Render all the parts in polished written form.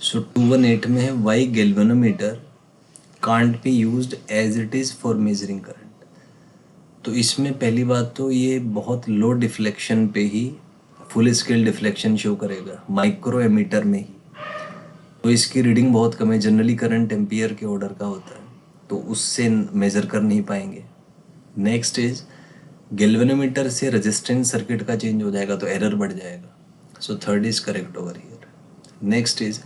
सो 218 में है why galvanometer can't be used as it is for measuring current. तो इसमें पहली बात तो ये बहुत लो डिफ्लेक्शन पे ही फुल स्केल डिफ्लेक्शन शो करेगा, माइक्रो एमीटर में ही। तो इसकी रीडिंग बहुत कम है, जनरली करंट एम्पियर के ऑर्डर का होता है, तो उससे मेज़र कर नहीं पाएंगे। नेक्स्ट इज गैल्वेनोमीटर से रेजिस्टेंस सर्किट का चेंज हो जाएगा तो एरर बढ़ जाएगा। So third is correct over here. Next is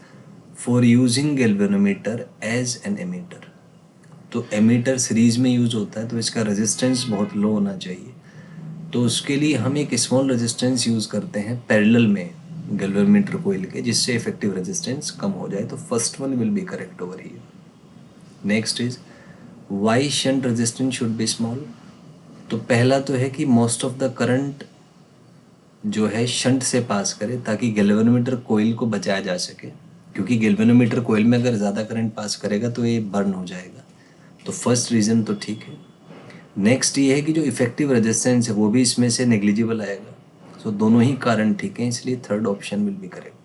for using galvanometer as an ammeter. तो एमीटर सीरीज में यूज होता है तो इसका रेजिस्टेंस बहुत लो होना चाहिए, तो उसके लिए हम एक स्मॉल रेजिस्टेंस यूज़ करते हैं पैरेलल में गैल्वेनोमीटर कोइल के, जिससे इफेक्टिव रेजिस्टेंस कम हो जाए। तो first one will be correct over here. Next is why shunt resistance should be small. तो पहला तो है कि मोस्ट ऑफ द करंट जो है शंट से पास करे ताकि गैल्वेनोमीटर कोइल को बचाया जा सके, क्योंकि गैल्वेनोमीटर कोइल में अगर ज़्यादा करंट पास करेगा तो ये बर्न हो जाएगा। तो फर्स्ट रीज़न तो ठीक है। नेक्स्ट ये है कि जो इफेक्टिव रेजिस्टेंस है वो भी इसमें से नेग्लिजिबल आएगा। सो दोनों ही कारण ठीक हैं, इसलिए third option will be correct.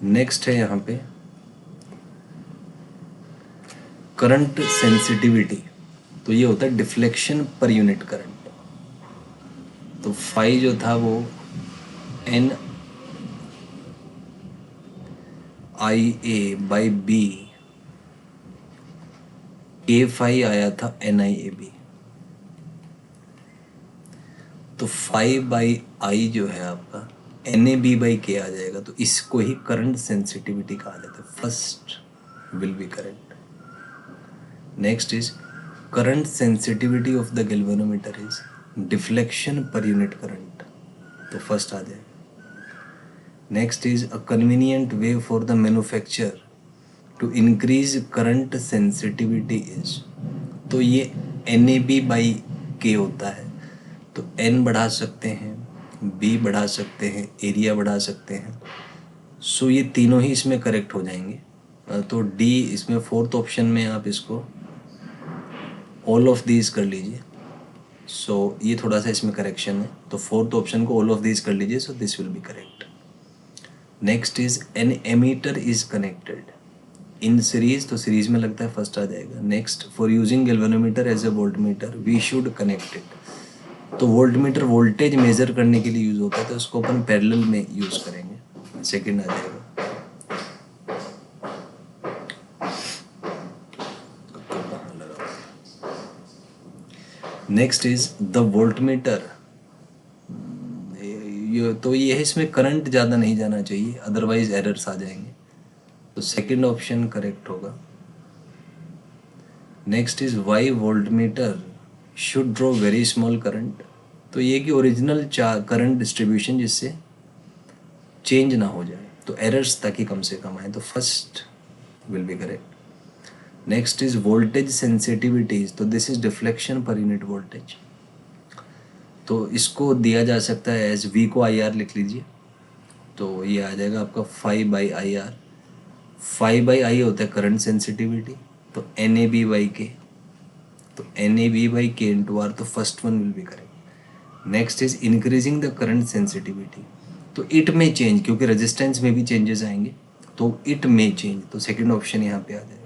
Next है यहाँ पे करंट सेंसिटिविटी। तो ये होता है डिफ्लेक्शन पर यूनिट करंट। तो फाई जो था वो N I A by B, A phi आया था एन आई ए बी। तो फाई बाई आई जो है आपका एन ए बी बाई के आ जाएगा, तो इसको ही करंट सेंसिटिविटी कहा जाता है। First will be correct. Next is current sensitivity of the galvanometer is deflection पर यूनिट करंट। तो फर्स्ट आ जाएगा। Next is a convenient way for the manufacture to increase current sensitivity is. तो ये N A B by के होता है, तो एन बढ़ा सकते हैं, बी बढ़ा सकते हैं, एरिया बढ़ा सकते हैं। सो ये तीनों ही इसमें करेक्ट हो जाएंगे। तो डी इसमें फोर्थ ऑप्शन में आप इसको ऑल ऑफ दीज कर लीजिए। सो ये थोड़ा सा इसमें करेक्शन है, तो फोर्थ ऑप्शन को ऑल ऑफ दीज कर लीजिए। So this will be correct. Next is an ammeter is connected in series. तो सीरीज में लगता है फर्स्ट आ जाएगा। Next for using galvanometer as a voltmeter we should connect it. तो वोल्टमीटर वोल्टेज मेजर करने के लिए यूज होता है, तो इसको अपन पैरेलल में यूज करेंगे। सेकंड आ जाएगा। Next is the voltmeter. तो ये है, इसमें करंट ज़्यादा नहीं जाना चाहिए, अदरवाइज एरर्स आ जाएंगे। तो सेकंड ऑप्शन करेक्ट होगा। Next is why voltmeter should draw very small current. तो ये कि ओरिजिनल करंट डिस्ट्रीब्यूशन जिससे चेंज ना हो जाए, तो एरर्स ताकि कम से कम आए। तो first will be correct. Next is voltage sensitivities. तो दिस इज डिफ्लेक्शन पर यूनिट वोल्टेज। तो इसको दिया जा सकता है एज वी को आई आर लिख लीजिए। तो ये आ जाएगा आपका five by I R. Five by I होता है करंट सेंसिटिविटी, तो एन ए बी बाई के। तो एन ए बी बाई के इंटू आर। तो first one will be correct. Next is increasing the current sensitivity. तो इट में change, क्योंकि रेजिस्टेंस में भी चेंजेस आएंगे, तो इट में चेंज। तो सेकेंड ऑप्शन यहाँ पे आ जाएगा।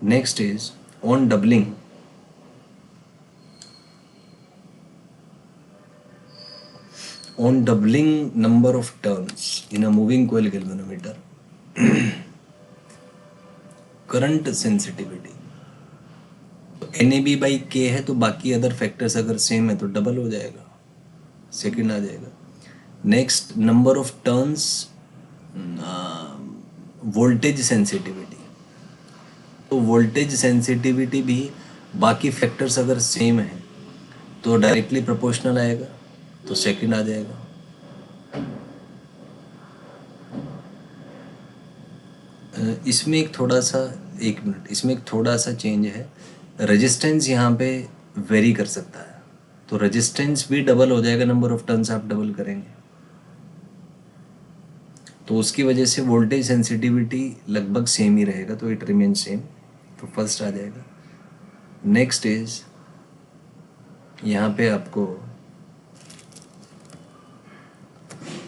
Next is on doubling. On doubling number of turns in a moving coil galvanometer, current sensitivity, तो NAB by K है, तो बाकी अदर फैक्टर्स अगर सेम है तो डबल हो जाएगा। सेकंड आ जाएगा। Next number of turns voltage sensitivity. तो वोल्टेज सेंसिटिविटी भी बाकी फैक्टर्स अगर सेम है तो डायरेक्टली प्रोपोर्शनल आएगा, तो सेकंड आ जाएगा। इसमें एक थोड़ा सा, एक मिनट, इसमें एक थोड़ा सा चेंज है। रेजिस्टेंस यहाँ पे वेरी कर सकता है, तो रेजिस्टेंस भी डबल हो जाएगा, नंबर ऑफ टर्न्स आप डबल करेंगे। तो उसकी वजह से वोल्टेज सेंसिटिविटी लगभग सेम ही रहेगा, तो इट रिमेन सेम, तो फर्स्ट आ जाएगा। नेक्स्ट इज यहाँ पे आपको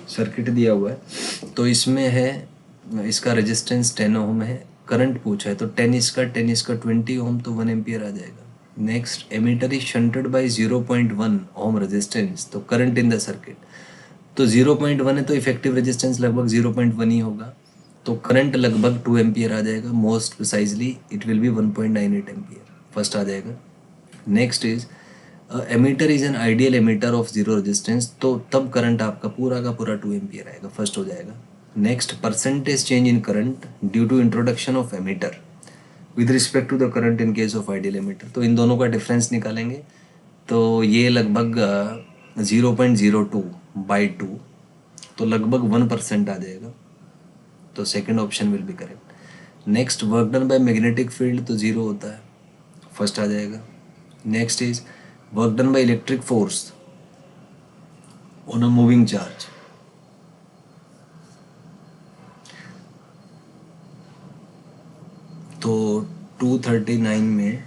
सर्किट दिया हुआ है, तो इसमें है इसका रेजिस्टेंस 10 ओम है, करंट पूछा है तो 10 इसका 20 ओम, तो 1 एम्पियर आ जाएगा। Next, ammeter is shunted by 0.1 ohm resistance, तो करंट इन द सर्किट, तो 0.1 है तो इफेक्टिव रेजिस्टेंस लगभग 0.1 ही होगा, तो करंट लगभग 2 एम्पियर आ जाएगा। Most precisely it will be 1.98 ampere, first आ जाएगा। Next is ammeter is an ideal ammeter of zero resistance, तो तब करंट आपका पूरा का पूरा 2 एम्पियर आएगा, फर्स्ट हो जाएगा। Next, percentage change in current due to introduction of ammeter with respect to the current in case of ideal ammeter, तो इन दोनों का डिफरेंस निकालेंगे, तो ये लगभग 0.02/2, तो लगभग 1% आ जाएगा, तो second option will be correct. Next, work done by magnetic field, तो 0 होता है, फर्स्ट आ जाएगा। Next is work done by electric force on a moving charge, तो 239 में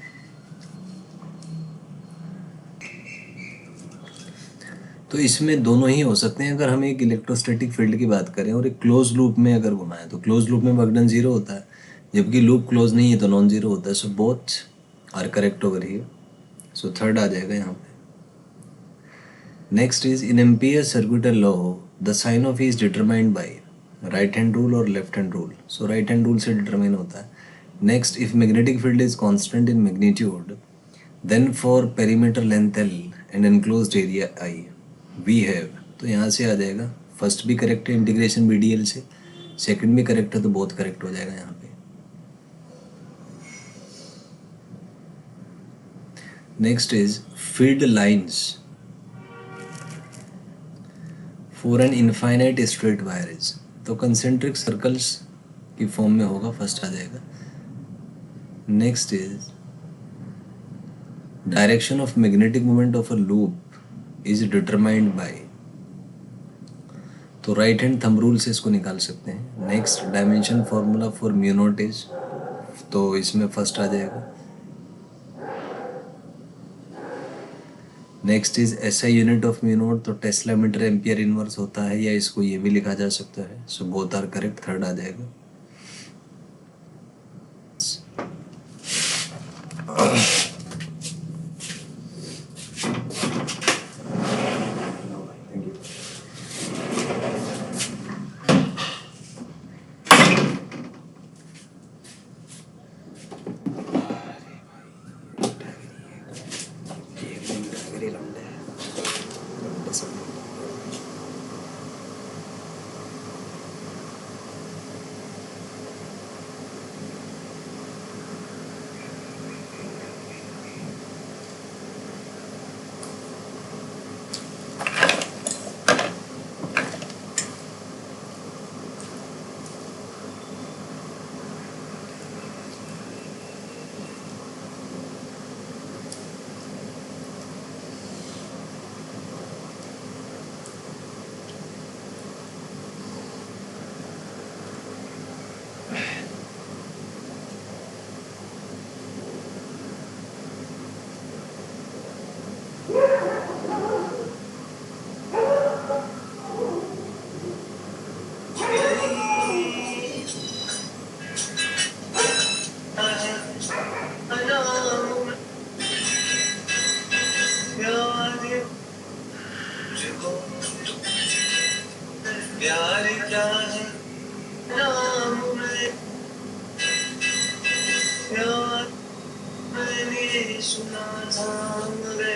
तो इसमें दोनों ही हो सकते हैं। अगर हम एक इलेक्ट्रोस्टैटिक फील्ड की बात करें और एक क्लोज लूप में अगर घुमाएं, तो क्लोज लूप में वर्क डन 0 होता है, जबकि लूप क्लोज नहीं है तो नॉन जीरो होता है, so both are correct over here, so third आ जाएगा यहाँ पे। Next is in ampere circuital law the sign of is determined by right hand rule और left hand rule, so right hand rule से determine होता है। Next, if magnetic field is constant in magnitude then for perimeter length L and enclosed area I we have, तो यहाँ से आ जाएगा, first भी करेक्ट है इंटीग्रेशन BDL से, सेकंड भी करेक्ट है, तो बहुत करेक्ट हो जाएगा यहाँ पे। Next is field lines for an infinite straight wire is, तो कंसेंट्रिक सर्कल्स की फॉर्म में होगा, फर्स्ट आ जाएगा। Next is direction of magnetic moment of a loop is determined bye, तो राइट हैंड थंब रूल से इसको निकाल सकते हैं। Next, dimension formula for mu naught is, तो इसमें फर्स्ट आ जाएगा। Next is SI unit of mu naught, तो टेस्ला मीटर एम्पियर इनवर्स होता है, या इसको ये भी लिखा जा सकता है, so both are correct, third आ जाएगा। सुना था मगर